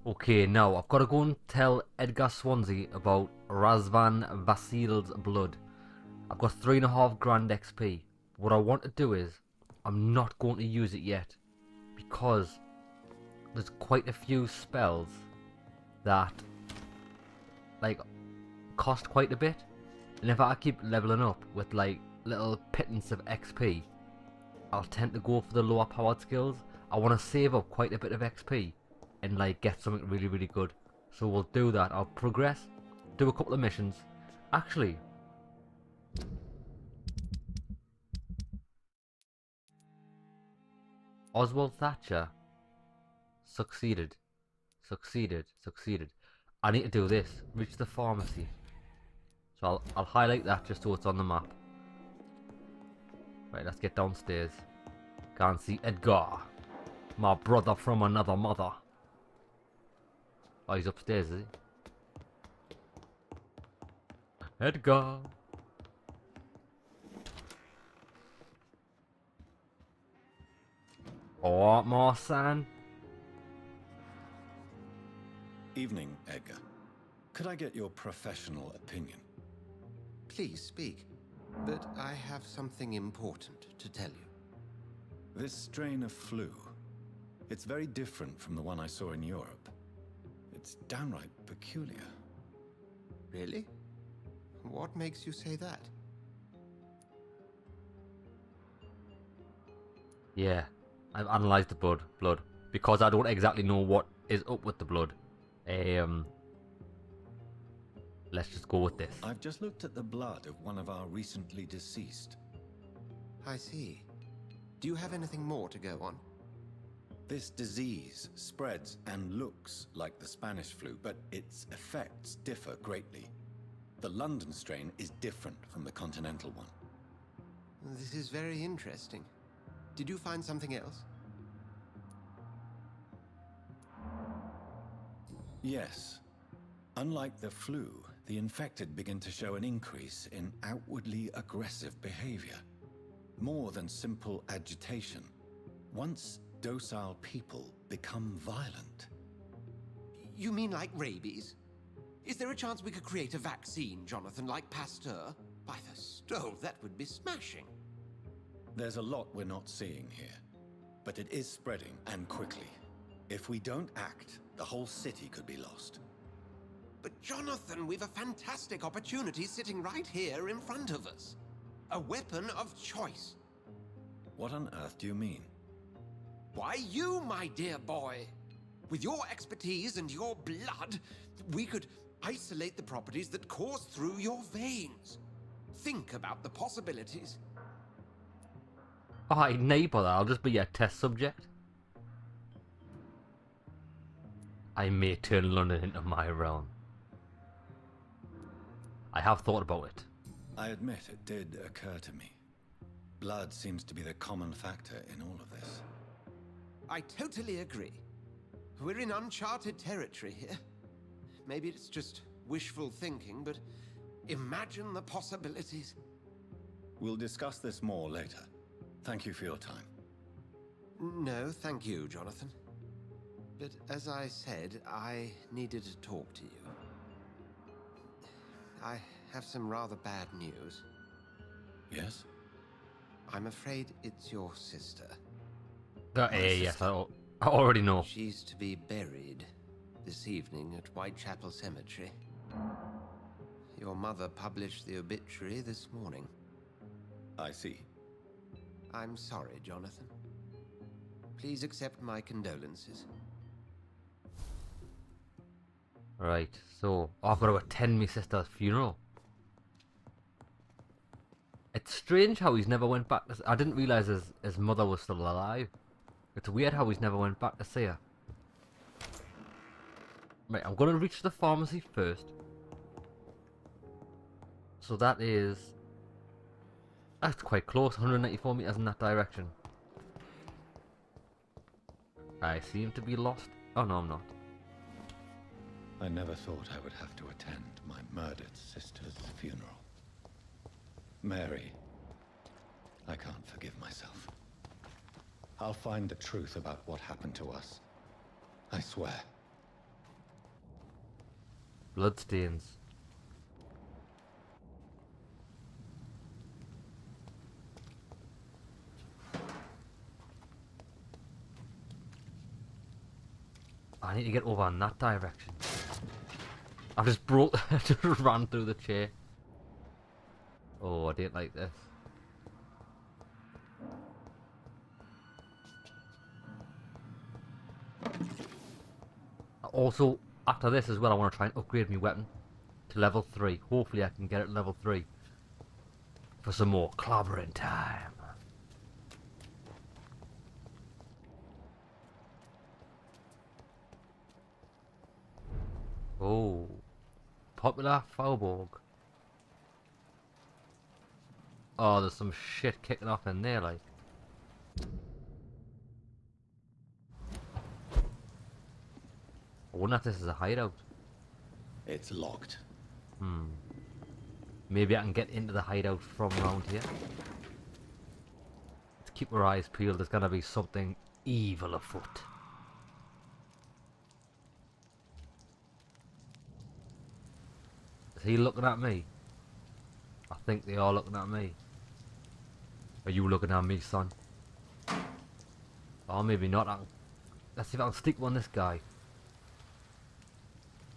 Okay, now I've got to go and tell Edgar Swansea about Razvan Vasil's blood. I've got 3.5 grand XP. What I want to do is, I'm not going to use it yet because there's quite a few spells that like cost quite a bit, and if I keep leveling up with like little pittance of XP, I'll tend to go for the lower powered skills. I want to save up quite a bit of XP and like get something really good. So we'll do that. I'll progress, do a couple of missions. Actually, Oswald Thatcher succeeded. Succeeded. I need to do this. Reach the pharmacy. So I'll highlight that just so it's on the map. Right, let's get downstairs. Can't see Edgar. My brother from another mother. Oh, he's upstairs, is he? Edgar. Oh, Marsan. Evening, Edgar. Could I get your professional opinion? Please speak, but I have something important to tell you. This strain of flu, it's very different from the one I saw in Europe. It's downright peculiar. Really? What makes you say that? Yeah, I've analysed the blood because I don't exactly know what is up with the blood. Let's just go with this. I've just looked at the blood of one of our recently deceased. I see. Do you have anything more to go on? This disease spreads and looks like the Spanish flu, but its effects differ greatly. The London strain is different from the continental one. This is very interesting. Did you find something else? Yes. Unlike the flu, the infected begin to show an increase in outwardly aggressive behavior. More than simple agitation. Once docile people become violent. You mean like rabies? Is there a chance we could create a vaccine, Jonathan, like Pasteur? By the stove, that would be smashing. There's a lot we're not seeing here, but it is spreading, and quickly. If we don't act, the whole city could be lost. But Jonathan, we've a fantastic opportunity sitting right here in front of us. A weapon of choice. What on earth do you mean? Why, you, my dear boy. With your expertise and your blood, we could isolate the properties that course through your veins. Think about the possibilities. Alright, neighbour, I'll just be a test subject. I may turn London into my realm. I have thought about it. I admit it did occur to me. Blood seems to be the common factor in all of this. I totally agree. We're in uncharted territory here. Maybe it's just wishful thinking, but imagine the possibilities. We'll discuss this more later. Thank you for your time. No, thank you, Jonathan. But as I said, I needed to talk to you. I have some rather bad news. Yes? I'm afraid it's your sister. Yes, I already know. She's to be buried this evening at Whitechapel Cemetery. Your mother published the obituary this morning. I see. I'm sorry, Jonathan. Please accept my condolences. Right, so I've got to attend my sister's funeral. It's strange how he's never went back. I didn't realise his mother was still alive. It's weird how he's never went back to see her. Right, I'm going to reach the pharmacy first. So that is... That's quite close, 194 metres in that direction. I seem to be lost. Oh no, I'm not. I never thought I would have to attend my murdered sister's funeral. Mary, I can't forgive myself. I'll find the truth about what happened to us. I swear. Bloodstains. I need to get over in that direction. I've just just ran through the chair. Oh, I didn't like this. Also, after this as well, I want to try and upgrade my weapon to level 3. Hopefully I can get it level 3 for some more clobbering time. Oh, popular Fauborg. Oh, there's some shit kicking off in there, like. I wonder if this is a hideout. It's locked. Maybe I can get into the hideout from around here. Let's keep our eyes peeled. There's gonna be something evil afoot. Is he looking at me? I think they are looking at me. Are you looking at me, son? Or maybe not. Let's see if I can stick on this guy.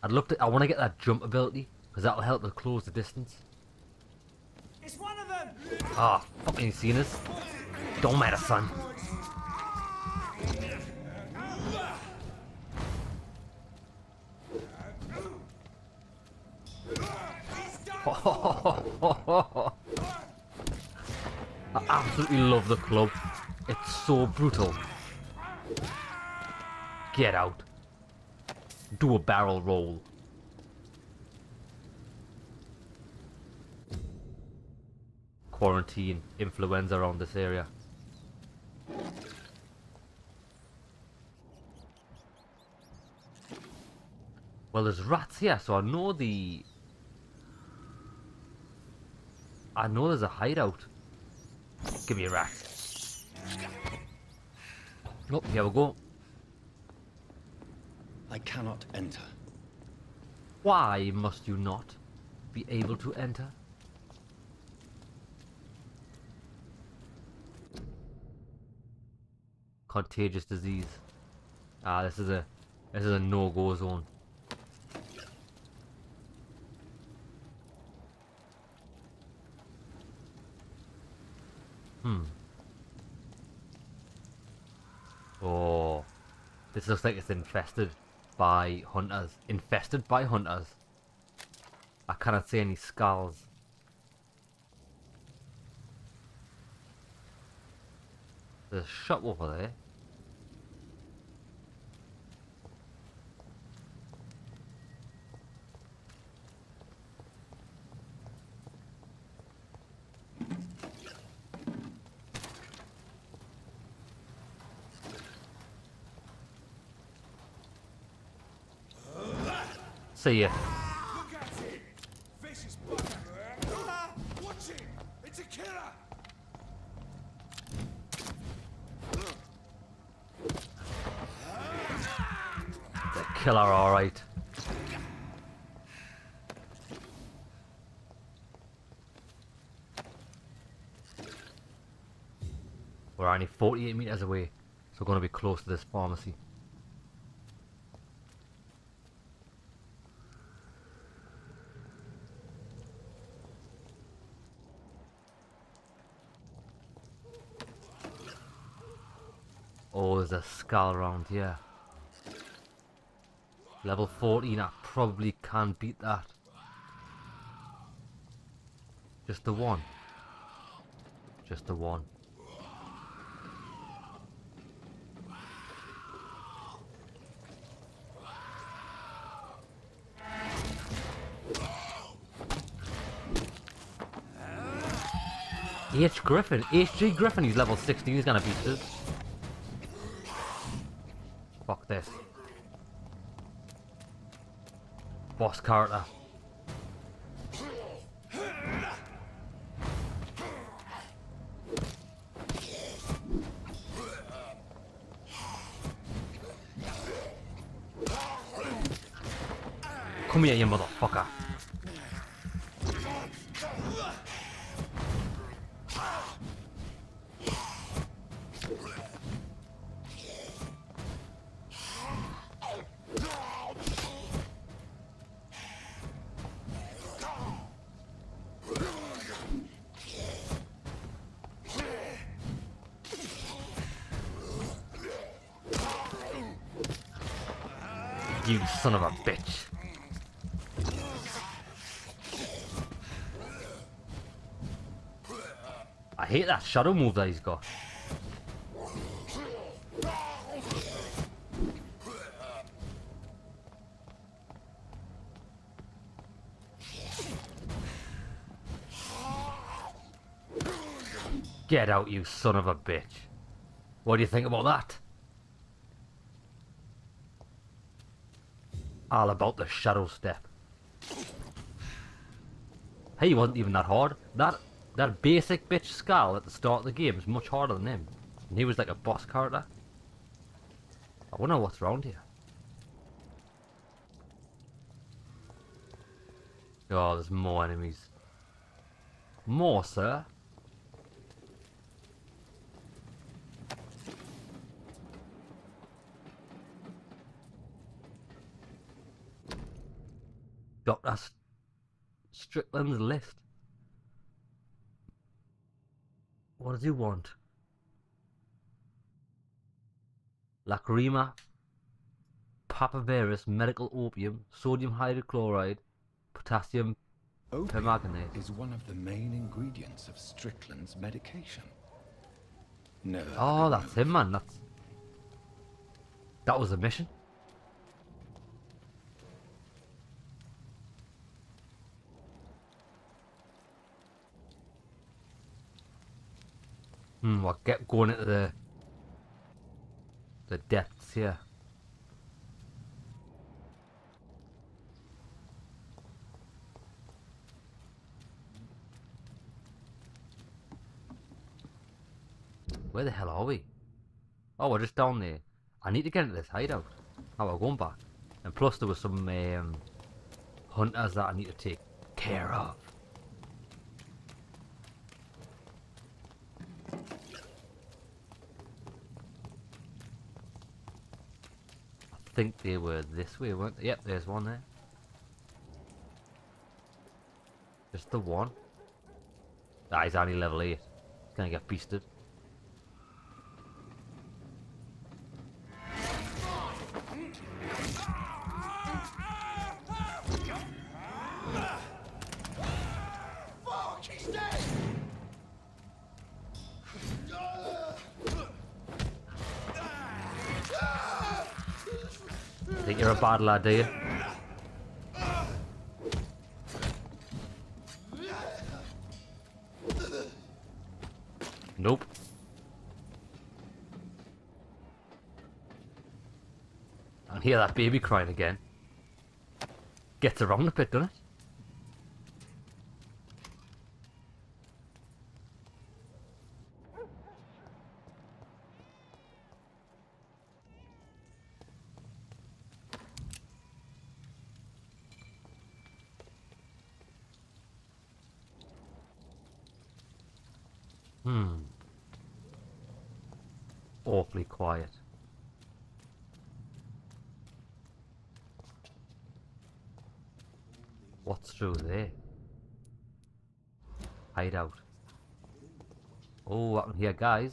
I'd love to. I want to get that jump ability because that'll help us close the distance. It's one of them. Ah, fucking seen us. Don't matter, son. I absolutely love the club. It's so brutal. Get out. Do a barrel roll. Quarantine, influenza around this area. Well, there's rats here, so I know there's a hideout. Give me a rat. Oh, here we go. I cannot enter. Why must you not be able to enter? Contagious disease. Ah, this is a no-go zone. Oh, this looks like it's infested by hunters. Infested by hunters. I cannot see any skulls. There's a shop over there. See ya. Look at him. Vicious bugger. Watch him. It's a killer. The killer, alright. We're only 48 meters away, so we're going to be close to this pharmacy. Oh, there's a skull around here. Level 14, I probably can beat that. Just the one. Just the one. HG Griffin, he's level 16, he's gonna beat this. Fuck this. Boss character. Come here, you motherfucker. You son of a bitch. I hate that shadow move that he's got. Get out, you son of a bitch. What do you think about that? All about the shadow step. Hey, he wasn't even that hard. That basic bitch Skull at the start of the game is much harder than him. And he was like a boss character. I wonder what's around here. Oh, there's more enemies. More, sir. Dr. Strickland's list. What does he want? Lacrima, papaverus, medical opium, sodium hydrochloride, potassium permanganate. Is one of the main ingredients of Strickland's medication. No. Oh, that's him, man. That was the mission. We'll get going into the depths here. Where the hell are we? Oh, we're just down there. I need to get into this hideout. Oh, we're going back. And plus there was some hunters that I need to take care of. I think they were this way, weren't they? Yep, there's one there. Just the one. Ah, he's only level 8. He's gonna get beasted. Fuck, he's dead! Think you're a bad lad, do you? Nope. I can hear that baby crying again. Gets around a bit, doesn't it? Awfully quiet. What's through there? Hideout. Oh, I can hear guys.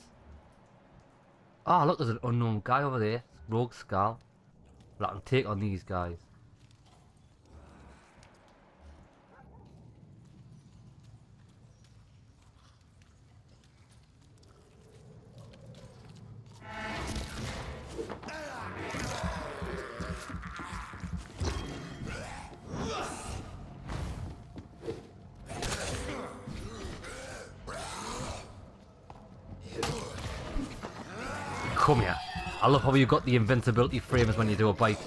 Oh, look, there's an unknown guy over there. Rogue Skull. But I can take on these guys. Come here. I love how you got the invincibility frames when you do a bite.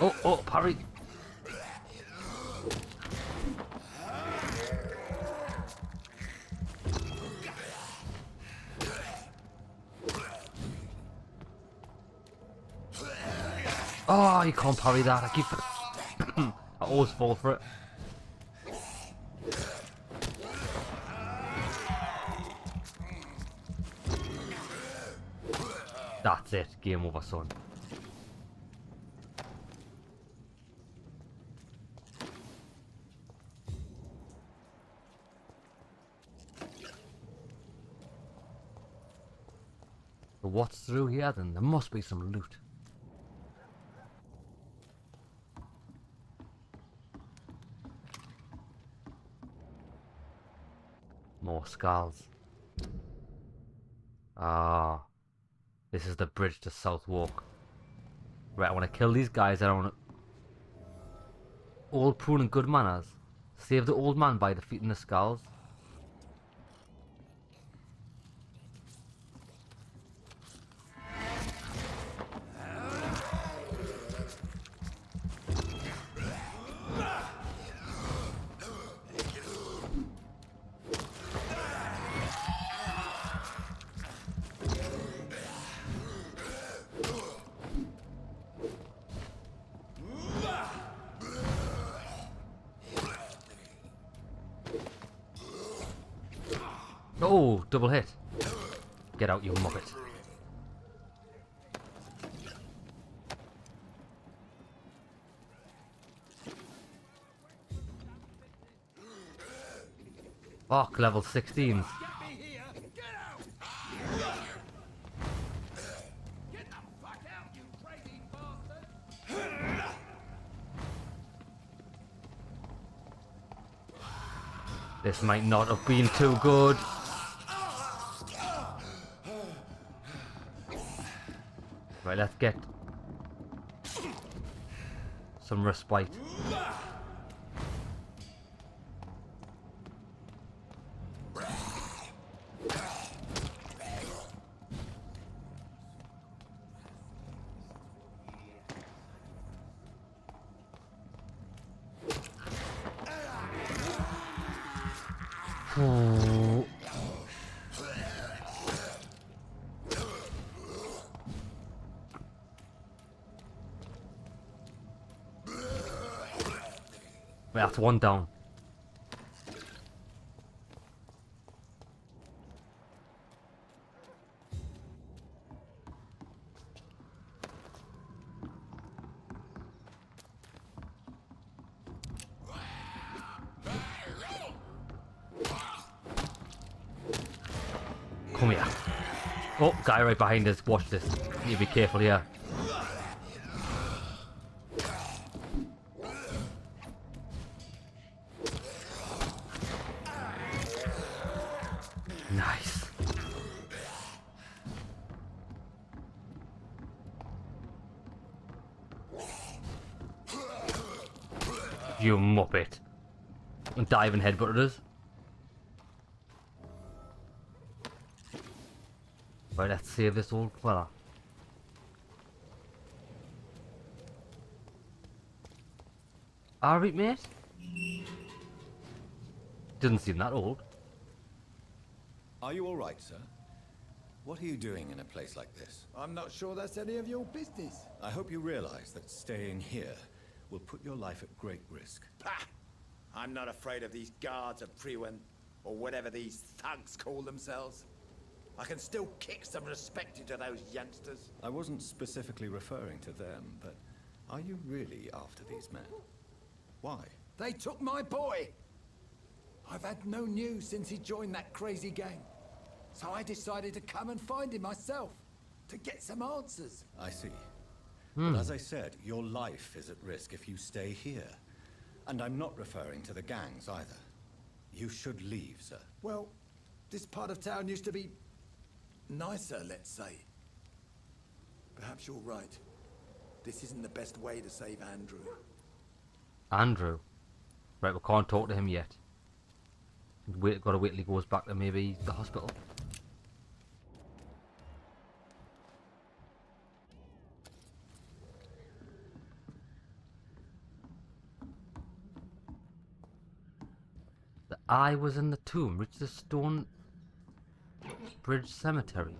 Oh, parry. Oh, you can't parry that. I keep... I always fall for it. That's it. Game over, son. But what's through here then? There must be some loot. More skulls. Ah. This is the bridge to South Walk. Right, I want to kill these guys. I want to... All prune and good manners. Save the old man by defeating the skulls. Oh, double hit. Get out, you muppet. Fuck, level 16. This might not have been too good. Right, let's get some respite. Ooh. That's one down. Come here. Oh, guy right behind us. Watch this. Need to be careful here. Nice. You muppet. And diving headbutted us. Right, let's save this old fella. Alright, mate. Doesn't seem that old. Are you all right, sir? What are you doing in a place like this? I'm not sure that's any of your business. I hope you realize that staying here will put your life at great risk. Pah! I'm not afraid of these guards of Priwen, or whatever these thugs call themselves. I can still kick some respect into those youngsters. I wasn't specifically referring to them, but are you really after these men? Why? They took my boy. I've had no news since he joined that crazy gang. So I decided to come and find him myself, to get some answers. I see. But as I said, your life is at risk if you stay here. And I'm not referring to the gangs either. You should leave, sir. Well, this part of town used to be nicer, let's say. Perhaps you're right. This isn't the best way to save Andrew. Andrew? Right, we can't talk to him yet. Gotta wait till he goes back to maybe the hospital. The eye was in the tomb. Reach the stone bridge cemetery.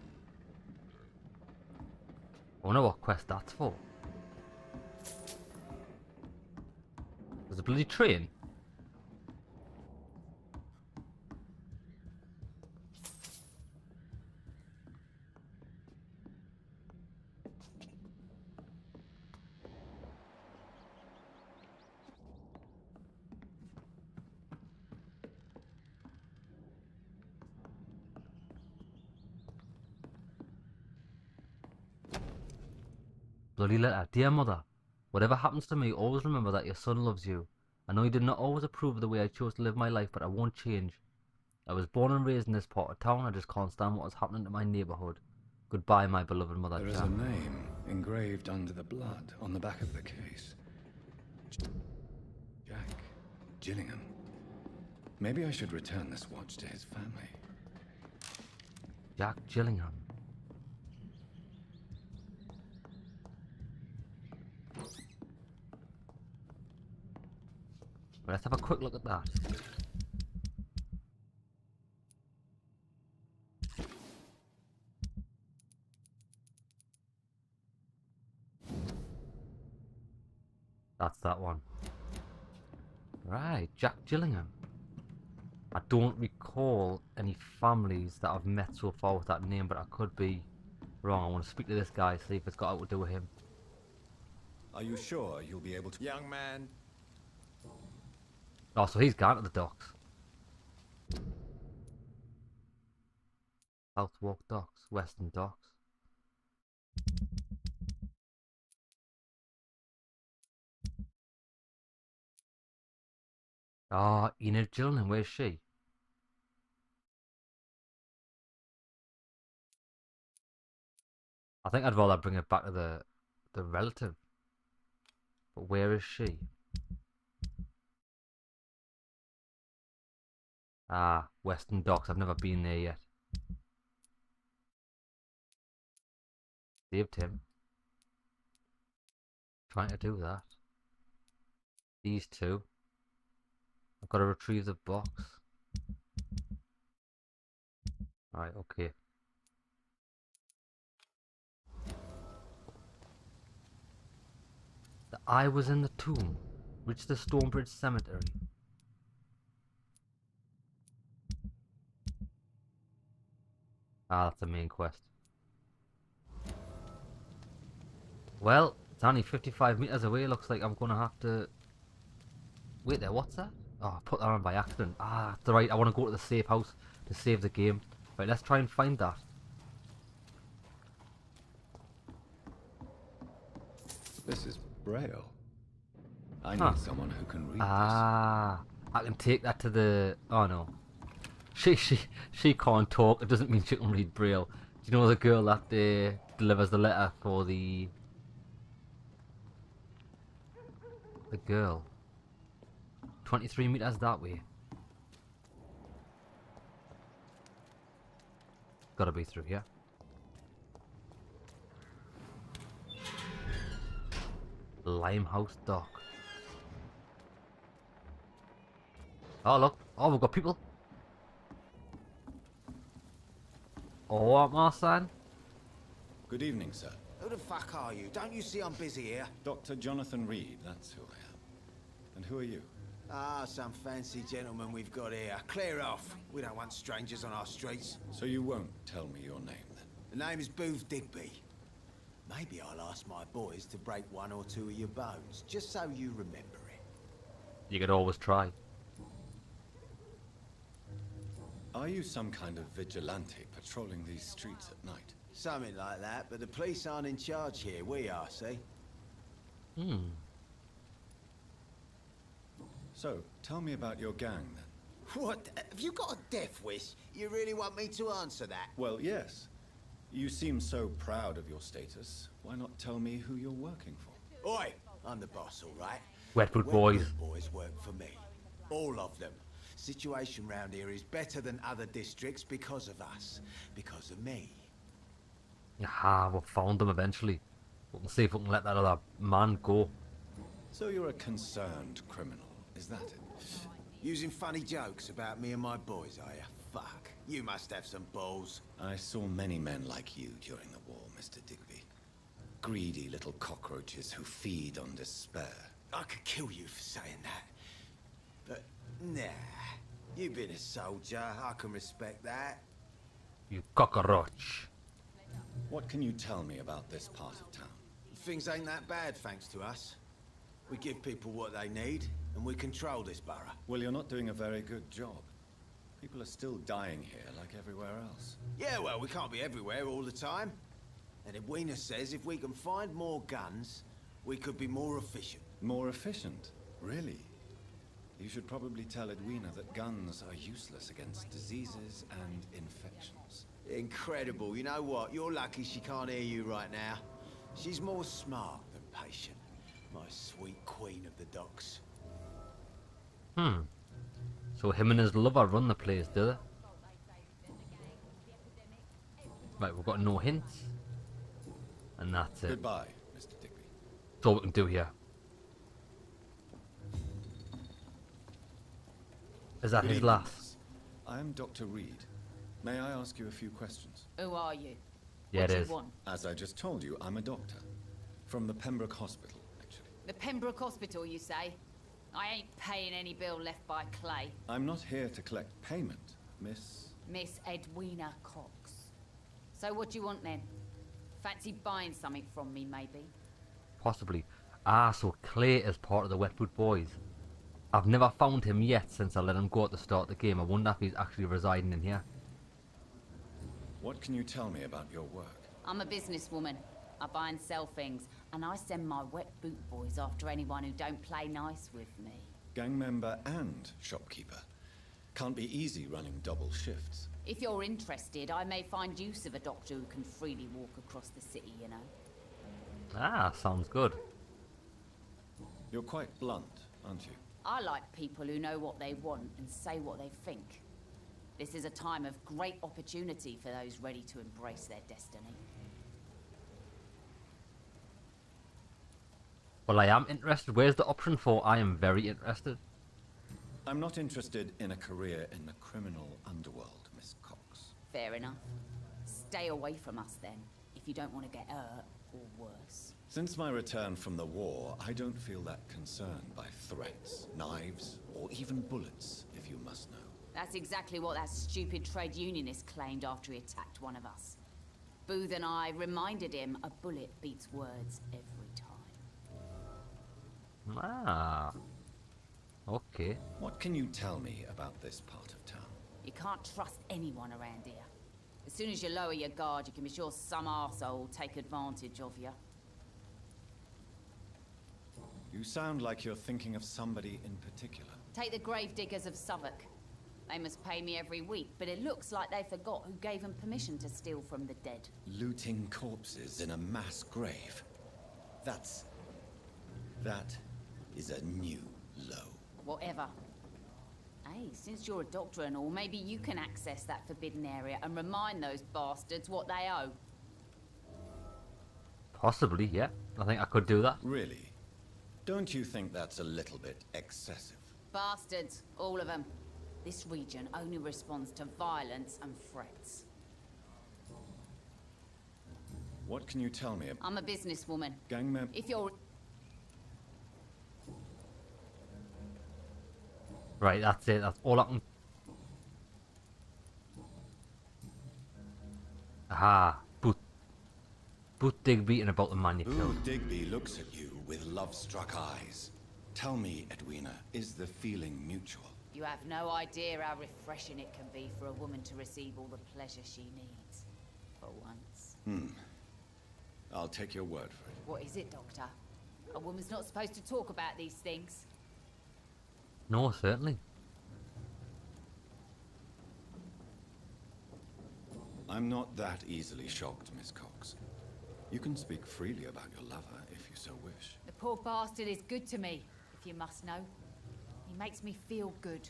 I wonder what quest that's for. There's a bloody train. Bloody letter. Dear mother, whatever happens to me, always remember that your son loves you. I know you did not always approve of the way I chose to live my life, but I won't change. I was born and raised in this part of town. I just can't stand what is happening to my neighbourhood. Goodbye, my beloved mother, There is Jack. a name engraved under the blood on the back of the case. Jack Gillingham. Maybe I should return this watch to his family. Jack Gillingham. Let's have a quick look at that. That's that one. Right, Jack Gillingham. I don't recall any families that I've met so far with that name, but I could be wrong. I want to speak to this guy, see if it's got out to do with him. Are you sure you'll be able to... Young man, Oh, so he's gone to the docks. Southwark Docks, Western Docks. Ah, oh, Enid Gillingham, where's she? I think I'd rather bring it back to the relative. But where is she? Ah, Western Docks. I've never been there yet. Saved him. Trying to do that. These two. I've got to retrieve the box. Right, okay. The eye was in the tomb. Reach the Stonebridge Cemetery. Ah, that's the main quest. Well, it's only 55 meters away. Looks like I'm gonna have to... Wait there, what's that? Oh, I put that on by accident. Ah, that's right. I want to go to the safe house to save the game. Right, let's try and find that. This is Braille. I need someone who can read Ah, I can take that to the... Oh no. She can't talk. It doesn't mean she can read Braille. Do you know the girl that delivers the letter for the girl? 23 meters that way. Gotta be through here. Limehouse Dock. Oh look! Oh, we've got people. Oh, what, Marsan? Good evening, sir. Who the fuck are you? Don't you see I'm busy here? Dr. Jonathan Reed, that's who I am. And who are you? Ah, some fancy gentleman we've got here. Clear off. We don't want strangers on our streets. So you won't tell me your name, then? The name is Booth Digby. Maybe I'll ask my boys to break one or two of your bones, just so you remember it. You could always try. Are you some kind of vigilante patrolling these streets at night? Something like that, but the police aren't in charge here. We are, see? So, tell me about your gang, then. What? Have you got a death wish? You really want me to answer that? Well, yes. You seem so proud of your status. Why not tell me who you're working for? Oi! I'm the boss, all right? Wetwood Boys. Wetwood Boys work for me. All of them. Situation round here is better than other districts because of us. Because of me. Aha, we found them eventually. We can see if we can let that other man go. So you're a concerned criminal, is that it? Using funny jokes about me and my boys, are you? Fuck. You must have some balls. I saw many men like you during the war, Mr. Digby. Greedy little cockroaches who feed on despair. I could kill you for saying that. But, nah. You've been a soldier. I can respect that. You cockroach. What can you tell me about this part of town? Things ain't that bad, thanks to us. We give people what they need, and we control this borough. Well, you're not doing a very good job. People are still dying here like everywhere else. Yeah, well, we can't be everywhere all the time. And Edwina says if we can find more guns, we could be more efficient. More efficient? Really? You should probably tell Edwina that guns are useless against diseases and infections. Incredible. You know what? You're lucky she can't hear you right now. She's more smart than patient. My sweet queen of the docks. So him and his lover run the place, do they? Right, we've got no hints. And that's it. Goodbye, Mr. Digby. That's all we can do here. Is that Good his evening, last? miss. I am Dr. Reed. May I ask you a few questions? Who are you? Yeah, what it do is. you want? As I just told you, I'm a doctor. From the Pembroke Hospital, actually. The Pembroke Hospital, you say? I ain't paying any bill left by Clay. I'm not here to collect payment, Miss... Miss Edwina Cox. So what do you want then? Fancy buying something from me, maybe? Possibly. Ah, so Clay is part of the Wetwood Boys. I've never found him yet since I let him go at the start of the game. I wonder if he's actually residing in here. What can you tell me about your work? I'm a businesswoman. I buy and sell things, and I send my wet boot boys after anyone who don't play nice with me. Gang member and shopkeeper. Can't be easy running double shifts. If you're interested, I may find use of a doctor who can freely walk across the city, you know. Ah, sounds good. You're quite blunt, aren't you? I like people who know what they want and say what they think. This is a time of great opportunity for those ready to embrace their destiny. Well, I am interested. Where's the option for I am very interested? I'm not interested in a career in the criminal underworld, Miss Cox. Fair enough. Stay away from us then, if you don't want to get hurt or worse. Since my return from the war, I don't feel that concerned by threats, knives, or even bullets, if you must know. That's exactly what that stupid trade unionist claimed after he attacked one of us. Booth and I reminded him a bullet beats words every time. Ah. Okay. What can you tell me about this part of town? You can't trust anyone around here. As soon as you lower your guard, you can be sure some arsehole will take advantage of you. You sound like you're thinking of somebody in particular. Take the gravediggers of Southwark. They must pay me every week, but it looks like they forgot who gave them permission to steal from the dead. Looting corpses in a mass grave. That is a new low. Whatever. Hey, since you're a doctor and all, maybe you can access that forbidden area and remind those bastards what they owe. Possibly, yeah. I think I could do that. Really? Don't you think that's a little bit excessive? Bastards, all of them. This region only responds to violence and threats. What can you tell me about I'm a businesswoman. gang member? If you're... Right, that's it. That's all I can... Aha. Boot Digby and about the man you Ooh, killed. Digby looks at you with love-struck eyes. Tell me, Edwina, is the feeling mutual? You have no idea how refreshing it can be for a woman to receive all the pleasure she needs. For once. I'll take your word for it. What is it, Doctor? A woman's not supposed to talk about these things. No, certainly. I'm not that easily shocked, Miss Cox. You can speak freely about your lover if you so wish. The poor bastard is good to me, if you must know. He makes me feel good.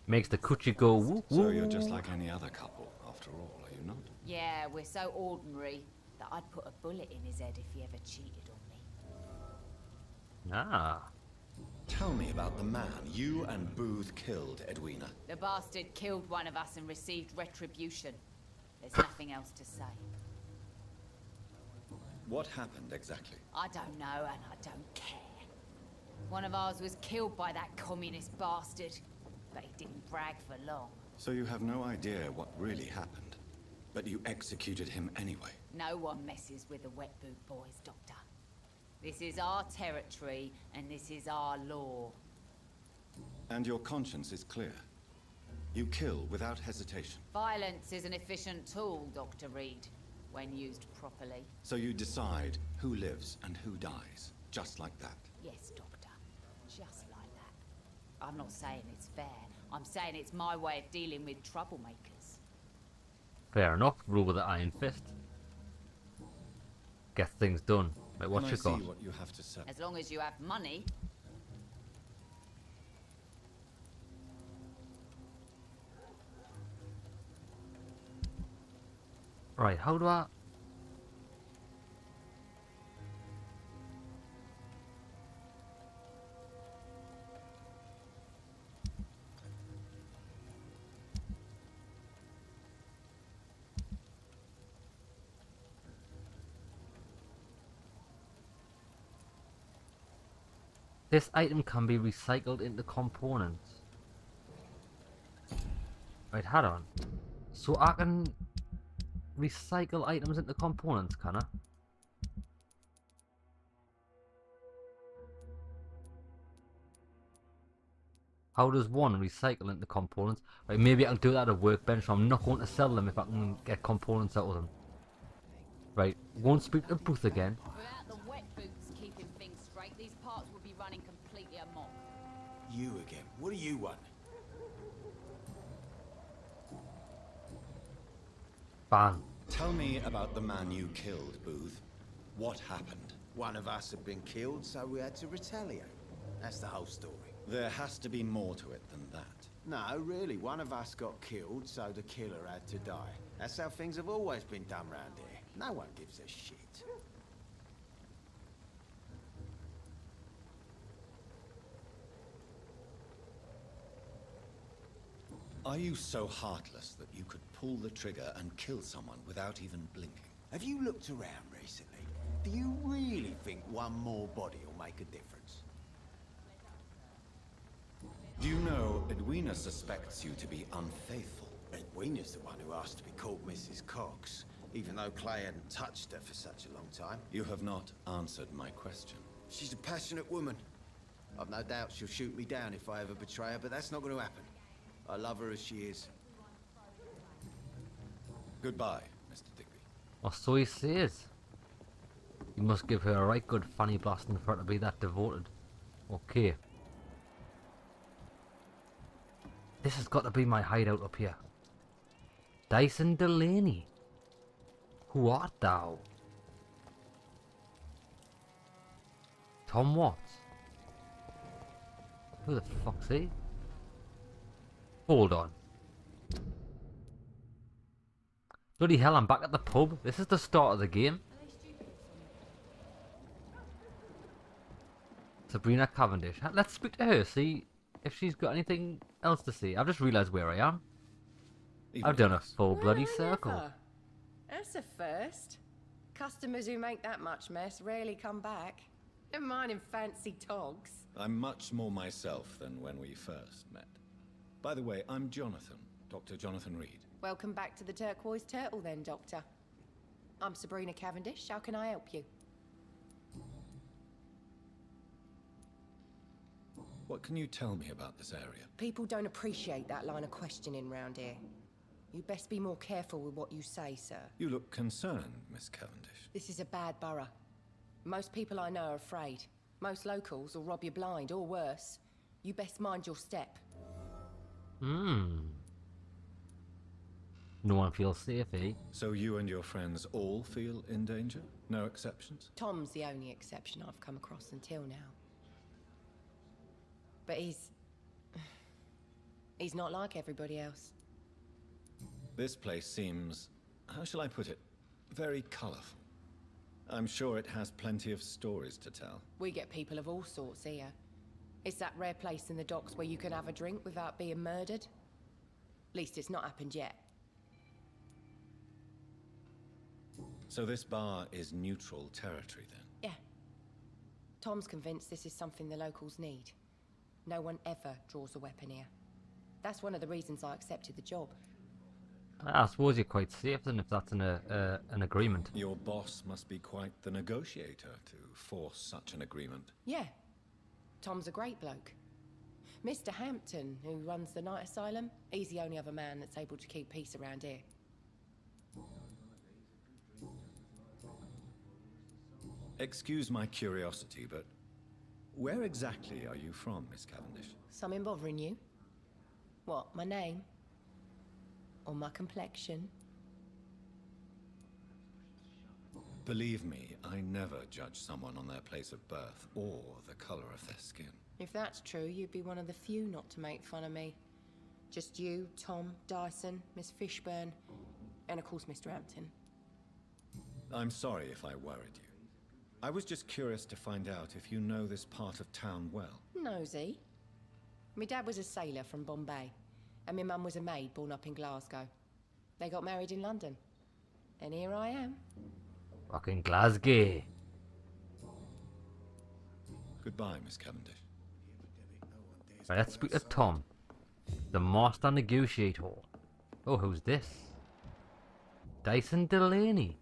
Makes the coochie go woo woo. So you're just like any other couple, after all, are you not? Yeah, we're so ordinary that I'd put a bullet in his head if he ever cheated on me. Ah. Tell me about the man you and Booth killed, Edwina. The bastard killed one of us and received retribution. There's nothing else to say. What happened exactly? I don't know and I don't care. One of ours was killed by that communist bastard, but he didn't brag for long. So you have no idea what really happened, but you executed him anyway. No one messes with the wet boot boys, Doctor. This is our territory, and this is our law. And your conscience is clear. You kill without hesitation. Violence is an efficient tool, Dr. Reed, when used properly. So you decide who lives and who dies, just like that. Yes, Doctor. Just like that. I'm not saying it's fair. I'm saying it's my way of dealing with troublemakers. Fair enough. Rule with the iron fist. Get things done. Wait, what Can you I see got? what you have to say? As long as you have money. Right, how do I... This item can be recycled into components. Right, hold on. So I can recycle items into components, can I? How does one recycle into components? Right, maybe I can do that at a workbench, so I'm not going to sell them if I can get components out of them. Right, won't speak to Booth again. Without the wet boots keeping things straight, these parts would be running completely amok. You again. What do you want? Bang. Tell me about the man you killed, Booth. What happened? One of us had been killed, so we had to retaliate. That's the whole story. There has to be more to it than that. No, really, one of us got killed, so the killer had to die. That's how things have always been done round here. No one gives a shit. Are you so heartless that you could pull the trigger and kill someone without even blinking? Have you looked around recently? Do you really think one more body will make a difference? Do you know Edwina suspects you to be unfaithful? Edwina's the one who asked to be called Mrs. Cox, even though Clay hadn't touched her for such a long time. You have not answered my question. She's a passionate woman. I've no doubt she'll shoot me down if I ever betray her, but that's not going to happen. I love her as she is. Goodbye, Mr. Digby. Or so he says. You must give her a right good fanny blasting for her to be that devoted. Okay. This has got to be my hideout up here. Dyson Delaney. Who art thou? Tom Watts. Who the fuck's he? Hold on. Bloody hell, I'm back at the pub. This is the start of the game. Sabrina Cavendish. Let's speak to her, see if she's got anything else to say. I've just realised where I am. I've done a full bloody circle. Never. That's a first. Customers who make that much mess rarely come back. Never mind in fancy togs. I'm much more myself than when we first met. By the way, I'm Jonathan, Dr. Jonathan Reed. Welcome back to the Turquoise Turtle then, Doctor. I'm Sabrina Cavendish. How can I help you? What can you tell me about this area? People don't appreciate that line of questioning round here. You best be more careful with what you say, sir. You look concerned, Miss Cavendish. This is a bad borough. Most people I know are afraid. Most locals will rob you blind, or worse. You best mind your step. No one feels safe, eh? So you and your friends all feel in danger? No exceptions? Tom's the only exception I've come across until now. But he's not like everybody else. This place seems, how shall I put it, very colourful. I'm sure it has plenty of stories to tell. We get people of all sorts here. It's that rare place in the docks where you can have a drink without being murdered. Least it's not happened yet. So this bar is neutral territory then? Yeah. Tom's convinced this is something the locals need. No one ever draws a weapon here. That's one of the reasons I accepted the job. I suppose you're quite safe then if that's an agreement. Your boss must be quite the negotiator to force such an agreement. Yeah. Tom's a great bloke. Mr. Hampton, who runs the night asylum, he's the only other man that's able to keep peace around here. Excuse my curiosity, but where exactly are you from, Miss Cavendish? Something bothering you? What, my name? Or my complexion? Believe me, I never judge someone on their place of birth or the color of their skin. If that's true, you'd be one of the few not to make fun of me. Just you, Tom, Dyson, Miss Fishburne, and of course Mr. Hampton. I'm sorry if I worried you. I was just curious to find out if you know this part of town well. Nosy. My dad was a sailor from Bombay, and my mum was a maid born up in Glasgow. They got married in London. And here I am. Fucking Glasgow. Goodbye, Miss Cavendish. Right, let's speak to Tom, the master negotiator. Oh, who's this? Dyson Delaney.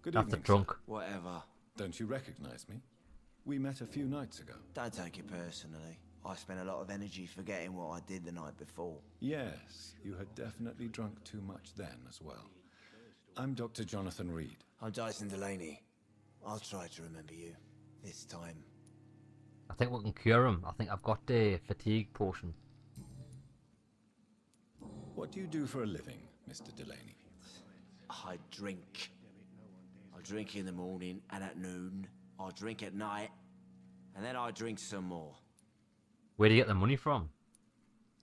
Good That's a evening, drunk. sir. Whatever. Don't you recognize me? We met a few nights ago. Don't take it personally. I spent a lot of energy forgetting what I did the night before. Yes, you had definitely drunk too much then as well. I'm Dr. Jonathan Reed. I'm Dyson Delaney. I'll try to remember you. This time. I think we can cure him. I think I've got the fatigue potion. What do you do for a living, Mr. Delaney? I drink. I drink in the morning and at noon. I drink at night. And then I drink some more. Where do you get the money from?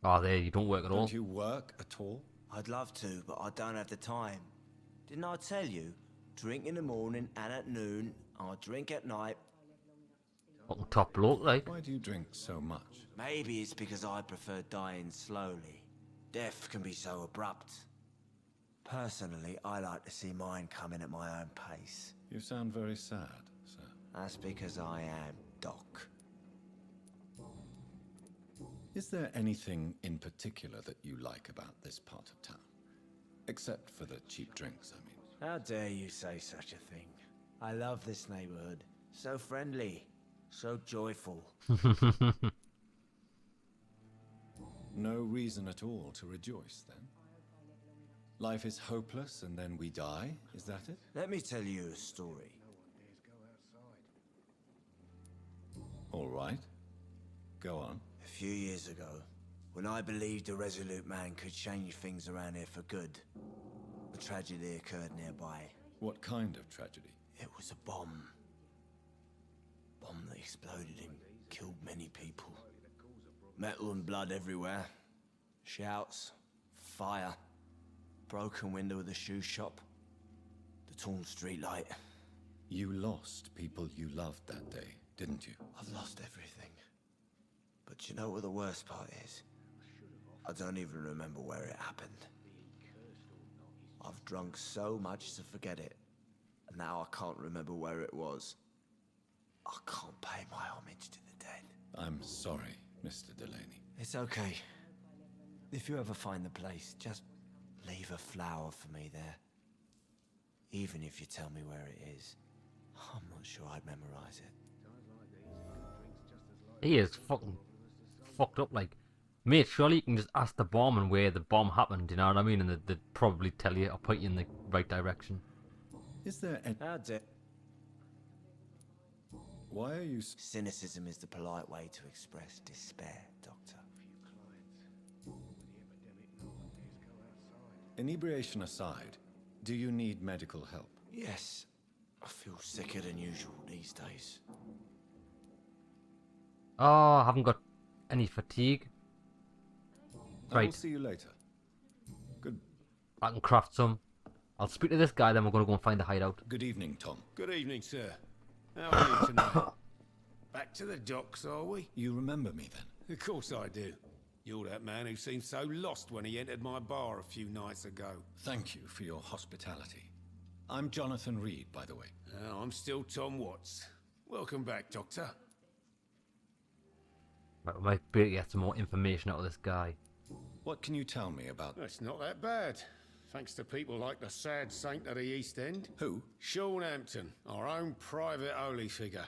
Oh, there, you don't work at all. Don't you work at all? I'd love to, but I don't have the time. Didn't I tell you? Drink in the morning and at noon. I drink at night. Fucking top bloke, like. Why do you drink so much? Maybe it's because I prefer dying slowly. Death can be so abrupt. Personally, I like to see mine coming at my own pace. You sound very sad, sir. That's because I am Doc. Is there anything in particular that you like about this part of town? Except for the cheap drinks, I mean. How dare you say such a thing? I love this neighborhood. So friendly. So joyful. No reason at all to rejoice, then? Life is hopeless and then we die, is that it? Let me tell you a story. All right. Go on. A few years ago, when I believed a resolute man could change things around here for good, a tragedy occurred nearby. What kind of tragedy? It was a bomb. Bomb that exploded and killed many people. Metal and blood everywhere. Shouts, fire, broken window of the shoe shop, the torn street light. You lost people you loved that day, didn't you? I've lost everything. But you know what the worst part is? I don't even remember where it happened. I've drunk so much to forget it, and now I can't remember where it was. I can't pay my homage to the dead. I'm sorry, Mr. Delaney. It's okay. If you ever find the place, just leave a flower for me there. Even if you tell me where it is, I'm not sure I'd memorize it. He is fucking fucked up, like. Mate, surely you can just ask the barman where the bomb happened, you know what I mean? And they'd probably tell you or point you in the right direction. Is there any... How dare... Why are you... Cynicism is the polite way to express despair, Doctor. Inebriation aside, do you need medical help? Yes, I feel sicker than usual these days. Oh, I haven't got any fatigue. I will Right, see you later. Good I can craft some. I'll speak to this guy, then we're going to go and find the hideout. Good evening, Tom. Good evening, sir. How are you tonight? Back to the docks, are we? You remember me then? Of course I do. You're that man who seemed so lost when he entered my bar a few nights ago. Thank you for your hospitality. I'm Jonathan Reed, by the way. I'm still Tom Watts. Welcome back, Doctor. Right, we might be able to get some more information out of this guy. What can you tell me about... It's not that bad. Thanks to people like the sad saint of the East End. Who? Sean Hampton, our own private holy figure.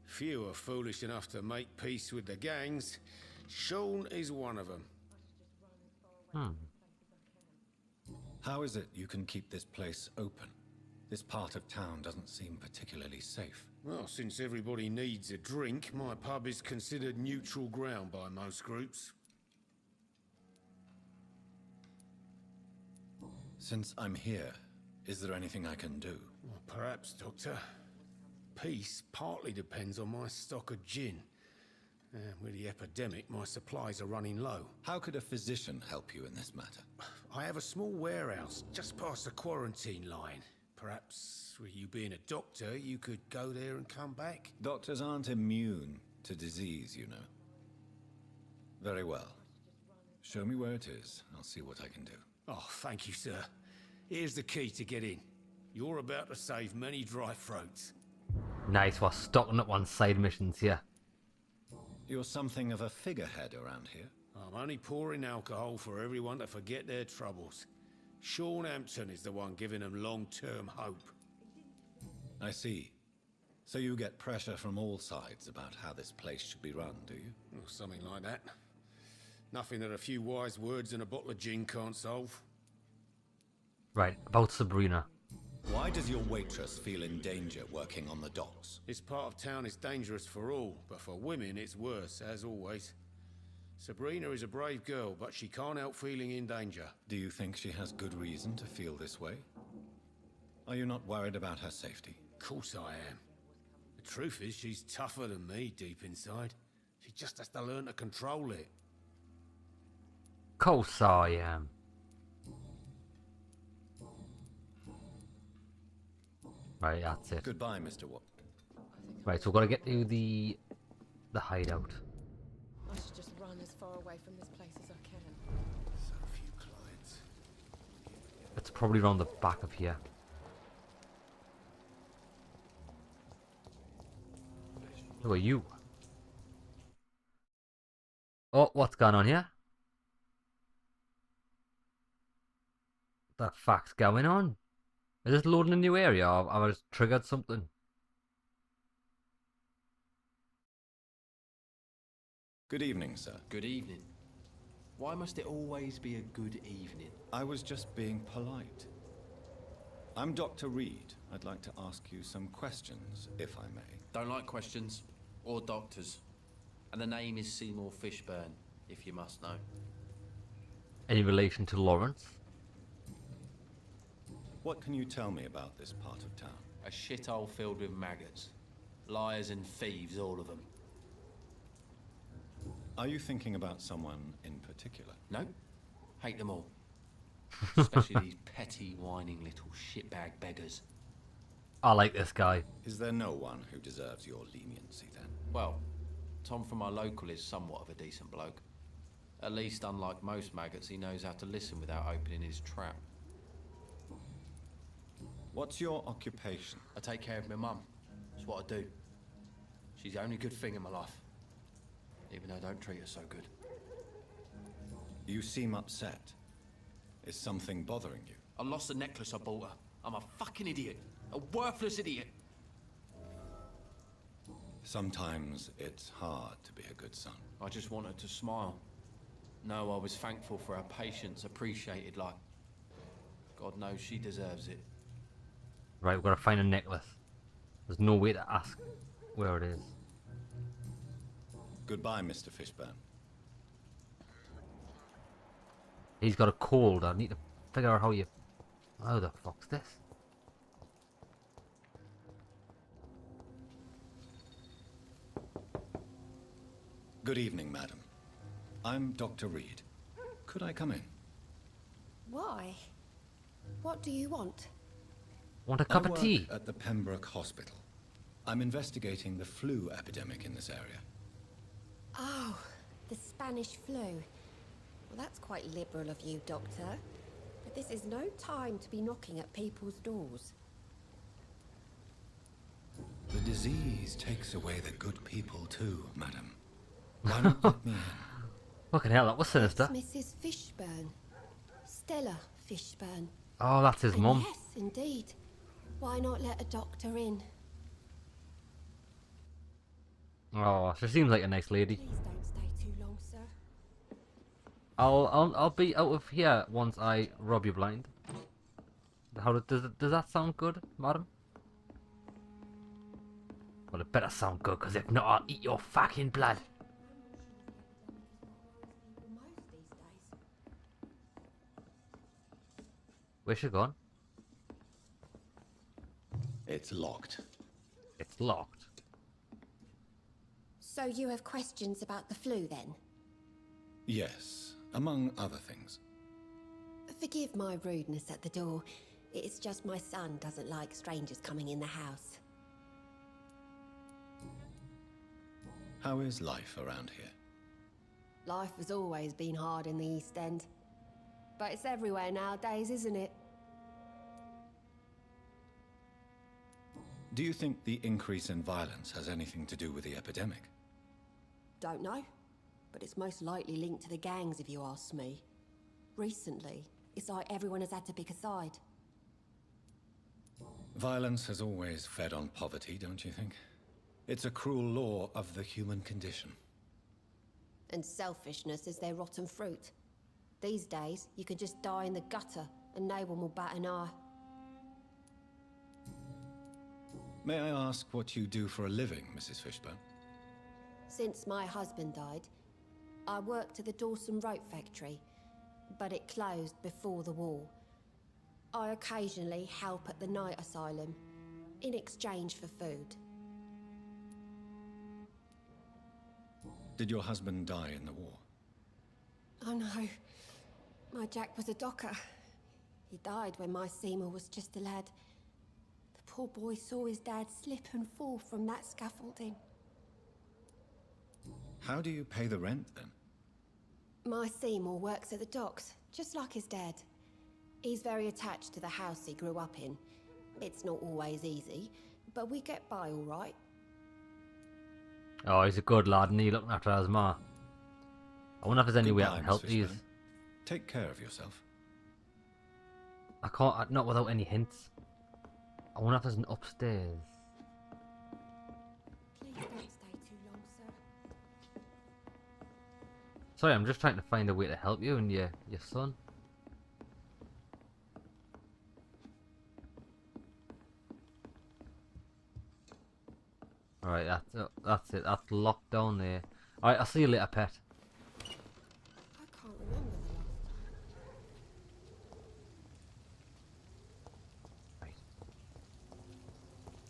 Few are foolish enough to make peace with the gangs. Sean is one of them. How is it you can keep this place open? This part of town doesn't seem particularly safe. Well, since everybody needs a drink, my pub is considered neutral ground by most groups. Since I'm here, is there anything I can do? Well, perhaps, Doctor. Peace partly depends on my stock of gin. With the epidemic, my supplies are running low. How could a physician help you in this matter? I have a small warehouse just past the quarantine line. Perhaps, with you being a doctor, you could go there and come back? Doctors aren't immune to disease, you know. Very well. Show me where it is. I'll see what I can do. Oh, thank you, sir. Here's the key to get in. You're about to save many dry throats. Nice, we're stocking up on side missions here. You're something of a figurehead around here. I'm only pouring alcohol for everyone to forget their troubles. Sean Hampton is the one giving them long-term hope. I see. So you get pressure from all sides about how this place should be run, do you? Well, something like that. Nothing that a few wise words and a bottle of gin can't solve. Right, about Sabrina. Why does your waitress feel in danger working on the docks? This part of town is dangerous for all, but for women it's worse, as always. Sabrina is a brave girl, but she can't help feeling in danger. Do you think she has good reason to feel this way? Are you not worried about her safety? Of course I am. The truth is, she's tougher than me deep inside. She just has to learn to control it. Course I am. Right, that's it. Goodbye, Mr. Watt. Right, so we've got to get to the hideout. I should just run as far away from this place as I can. So few clients. It's probably around the back of here. Who are you? Oh, what's going on here? The fuck's going on? Is this loading a new area, or have I just triggered something? Good evening, sir. Good evening. Why must it always be a good evening? I was just being polite. I'm Dr. Reed. I'd like to ask you some questions, if I may. Don't like questions, or doctors. And the name is Seymour Fishburne, if you must know. Any relation to Lawrence? What can you tell me about this part of town? A shithole filled with maggots. Liars and thieves, all of them. Are you thinking about someone in particular? No? Hate them all. Especially these petty, whining little shitbag beggars. I like this guy. Is there no one who deserves your leniency, then? Well, Tom from my local is somewhat of a decent bloke. At least, unlike most maggots, he knows how to listen without opening his trap. What's your occupation? I take care of my mum. That's what I do. She's the only good thing in my life. Even though I don't treat her so good. You seem upset. Is something bothering you? I lost the necklace I bought her. I'm a fucking idiot. A worthless idiot. Sometimes it's hard to be a good son. I just want her to smile. No, I was thankful for her patience, appreciated like... God knows she deserves it. Right, we've got to find a necklace. There's no way to ask where it is. Goodbye, Mr. Fishburne. He's got a cold. I need to figure out how you... How the fuck's this? Good evening, madam. I'm Dr. Reed. Could I come in? Why? What do you want? Want a cup I of work tea? at the Pembroke Hospital. I'm investigating the flu epidemic in this area. Oh, the Spanish flu. Well, that's quite liberal of you, Doctor. But this is no time to be knocking at people's doors. The disease takes away the good people too, madam. Why not let me in? Fucking hell, that was sinister. It's Mrs. Fishburne. Stella Fishburne. Oh, that's his And mum. yes, indeed. Why not let a doctor in? Oh, she seems like a nice lady. Please don't stay too long, sir. I'll be out of here once I rob you blind. Does that sound good, madam? Well, it better sound good, because if not, I'll eat your fucking blood. Where's she gone? It's locked. It's locked. So you have questions about the flu, then? Yes, among other things. Forgive my rudeness at the door. It's just my son doesn't like strangers coming in the house. How is life around here? Life has always been hard in the East End. But it's everywhere nowadays, isn't it? Do you think the increase in violence has anything to do with the epidemic? Don't know. But it's most likely linked to the gangs, if you ask me. Recently, it's like everyone has had to pick a side. Violence has always fed on poverty, don't you think? It's a cruel law of the human condition. And selfishness is their rotten fruit. These days, you can just die in the gutter and no one will bat an eye. May I ask what you do for a living, Mrs. Fishburne? Since my husband died, I worked at the Dawson Rope factory, but it closed before the war. I occasionally help at the night asylum, in exchange for food. Did your husband die in the war? Oh no, my Jack was a docker. He died when my Seymour was just a lad. The poor boy saw his dad slip and fall from that scaffolding. How do you pay the rent, then? My Seymour works at the docks, just like his dad. He's very attached to the house he grew up in. It's not always easy, but we get by all right. Oh, he's a good lad, and he looking after his ma. I wonder if there's any way I Goodbye, can help Miss these. Fishburne. Take care of yourself. I can't, not without any hints. I wonder if there's an upstairs. Please don't stay too long, sir. Sorry, I'm just trying to find a way to help you and your son. Alright, that's it. That's locked down there. Alright, I'll see you later, pet. I can't remember the last time. Right.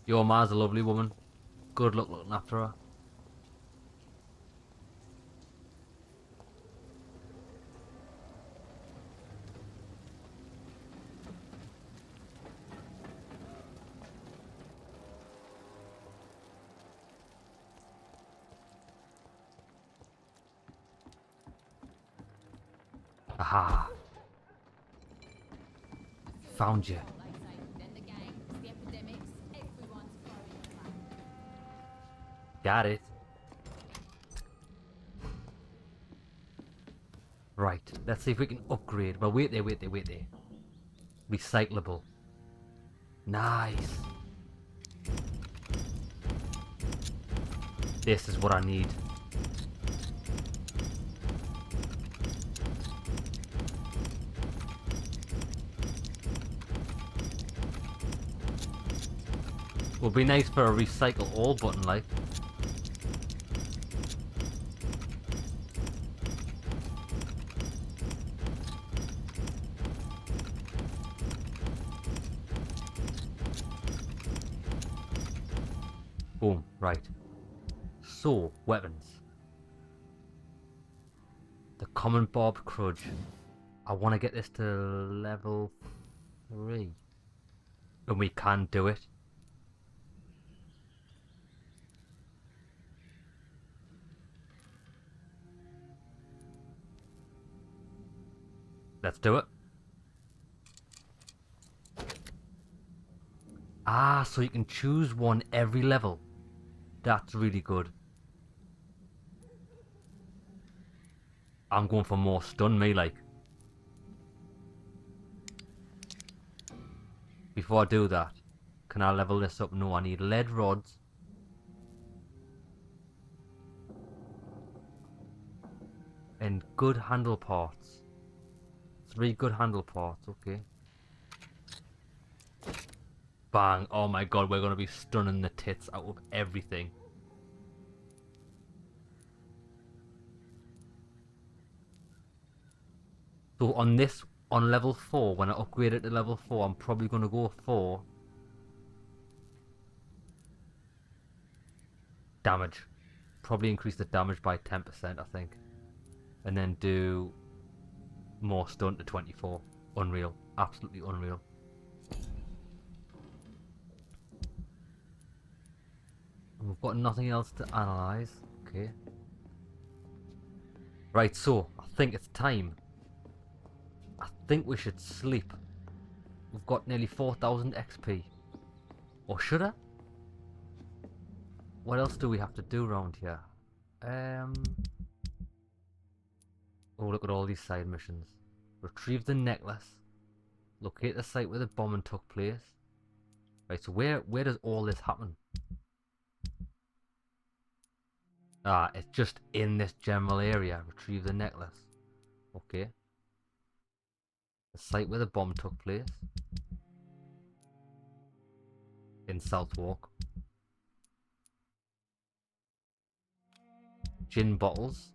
Your ma's a lovely woman. Good luck looking after her. Aha! Found you. Got it. Right, let's see if we can upgrade. Well, wait there. Recyclable. Nice. This is what I need. Would be nice for a recycle all button, like. Boom, right. So, weapons. The common Bob Crudge. I want to get this to level 3. And we can do it. Let's do it. Ah, so you can choose one every level. That's really good. I'm going for more stun, me, like. Before I do that, can I level this up? No, I need lead rods. And good handle parts. 3 good handle parts, okay. Bang. Oh my god, we're going to be stunning the tits out of everything. So on level 4, when I upgrade it to level 4, I'm probably going to go for damage. Probably increase the damage by 10%, I think. And then do more stun to 24. Unreal. Absolutely unreal. And we've got nothing else to analyze. Okay. Right, so I think it's time. I think we should sleep. We've got nearly 4,000 XP. Or should I? What else do we have to do around here? Oh, look at all these side missions. Retrieve the necklace. Locate the site where the bombing took place. Right, so where does all this happen? Ah, it's just in this general area. Retrieve the necklace. Okay. The site where the bomb took place. In Southwark. Gin bottles.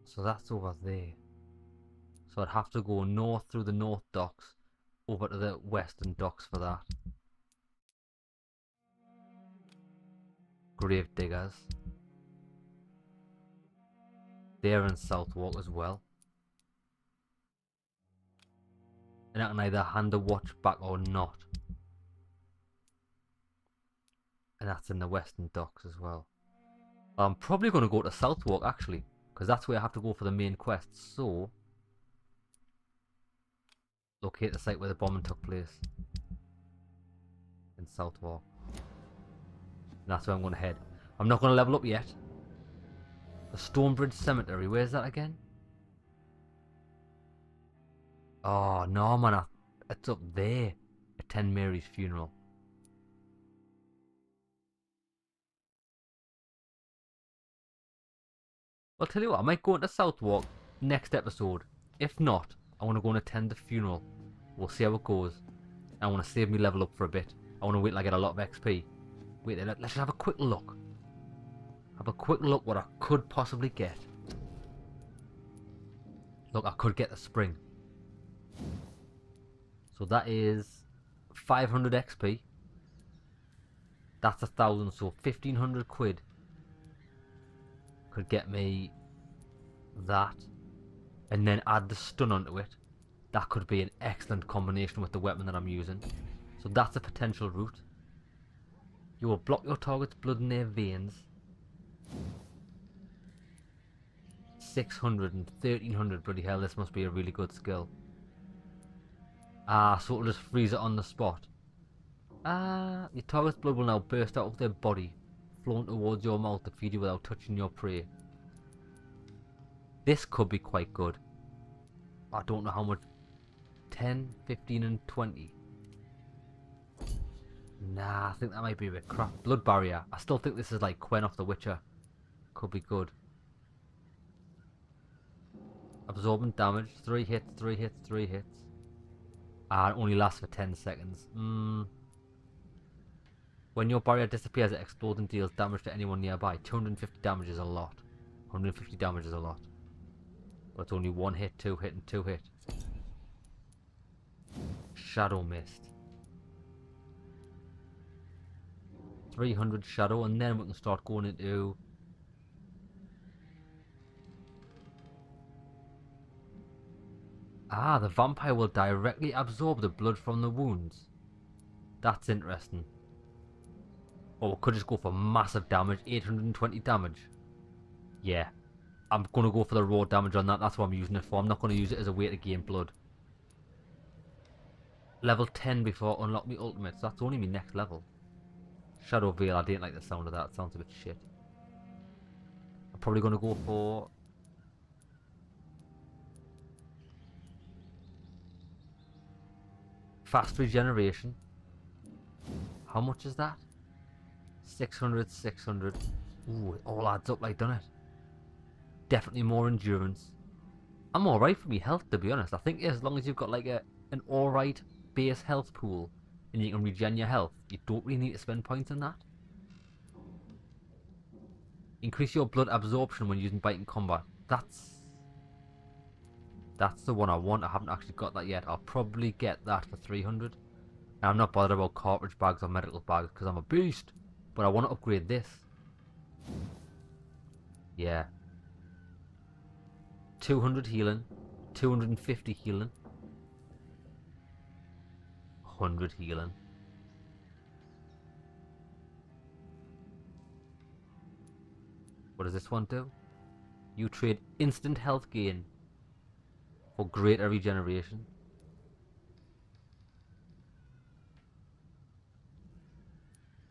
So that's over there. So I'd have to go north through the north docks over to the western docks for that. Grave diggers. They're in Southwark as well. And I can either hand a watch back or not. And that's in the western docks as well. I'm probably going to go to Southwark actually, because that's where I have to go for the main quest. So, locate the site where the bombing took place. In Southwark. And that's where I'm going to head. I'm not going to level up yet. The Stonebridge Cemetery, where's that again? Oh, no man, it's up there. Attend Mary's funeral. I'll tell you what, I might go into Southwark next episode. If not, I want to go and attend the funeral. We'll see how it goes. I want to save me level up for a bit. I want to wait till I get a lot of XP. Wait, let's just have a quick look. Have a quick look what I could possibly get. Look, I could get the spring. So that is 500 XP. That's 1,000, so 1,500 quid could get me that. And then add the stun onto it. That could be an excellent combination with the weapon that I'm using. So that's a potential route. You will block your target's blood in their veins. 600 and 1,300, bloody hell, this must be a really good skill. Ah, so it'll just freeze it on the spot. Ah, your target's blood will now burst out of their body, flowing towards your mouth to feed you without touching your prey. This could be quite good. I don't know how much. 10, 15 and 20. Nah, I think that might be a bit crap. Blood barrier. I still think this is like Quen off The Witcher. Could be good. Absorbent damage. 3 hits, 3 hits, 3 hits. Ah, it only lasts for 10 seconds. When your barrier disappears, it explodes and deals damage to anyone nearby. 250 damage is a lot. 150 damage is a lot. But it's only 1 hit, 2 hit, and 2 hit. Shadow Mist. 300 shadow, and then we can start going into... Ah, the vampire will directly absorb the blood from the wounds. That's interesting. Or we could just go for massive damage, 820 damage. Yeah, I'm going to go for the raw damage on that. That's what I'm using it for. I'm not going to use it as a way to gain blood. Level 10 before I unlock my ultimates. That's only my next level. Shadow Veil, I didn't like the sound of that. It sounds a bit shit. I'm probably going to go for... fast regeneration. How much is that? 600, 600. Ooh, it all adds up like, doesn't it? Definitely more endurance. I'm alright for me health, to be honest. I think as long as you've got like an alright base health pool and you can regen your health, you don't really need to spend points on that. Increase your blood absorption when using bite in combat. That's the one I want. I haven't actually got that yet. I'll probably get that for 300. And I'm not bothered about cartridge bags or medical bags because I'm a beast. But I want to upgrade this. Yeah. 200 healing. 250 healing. 100 healing. What does this one do? You trade instant health gain for greater regeneration.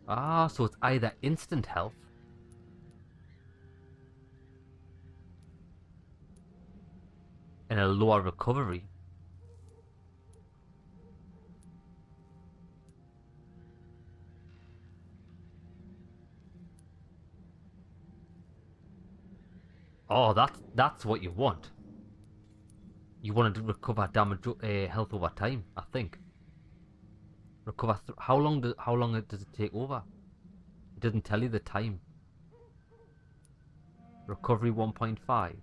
Ah, so it's either instant health and a lower recovery, oh, that's what you want. You want to recover damage, health over time, I think. Recover. How long does it take over? It doesn't tell you the time. Recovery 1.5.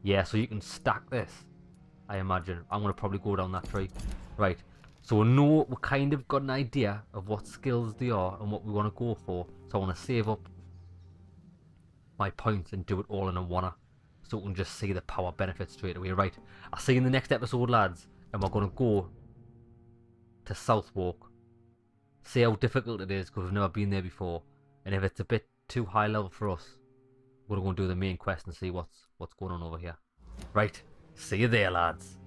Yeah, so you can stack this. I imagine. I'm gonna probably go down that tree. Right. So we know we kind of got an idea of what skills they are and what we want to go for. So I want to save up my points and do it all in a one-er, so we can just see the power benefits straight away. Right. I'll see you in the next episode, lads, and we're gonna go to Southwark. See how difficult it is because we've never been there before, and if it's a bit too high level for us, we're going to do the main quest and see what's going on over here. Right, see you there, lads.